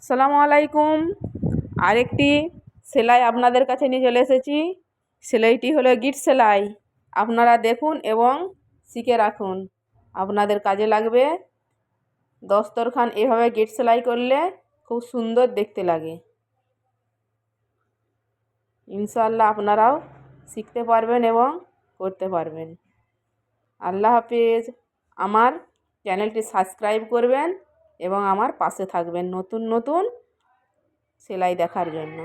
আসসালামু আলাইকুম। আরেকটি সেলাই আপনাদের কাছে নিয়ে চলে এসেছি। সেলাইটি হলো গিট সেলাই। আপনারা দেখুন এবং শিখে রাখুন, আপনাদের কাজে লাগবে। দস্তরখান এভাবে গিট সেলাই করলে খুব সুন্দর দেখতে লাগে। ইনশাআল্লাহ আপনারাও শিখতে পারবেন এবং করতে পারবেন। আল্লাহ হাফেজ। আমার চ্যানেলটি সাবস্ক্রাইব করবেন এবং আমার পাশে থাকবেন নতুন নতুন সেলাই দেখার জন্য।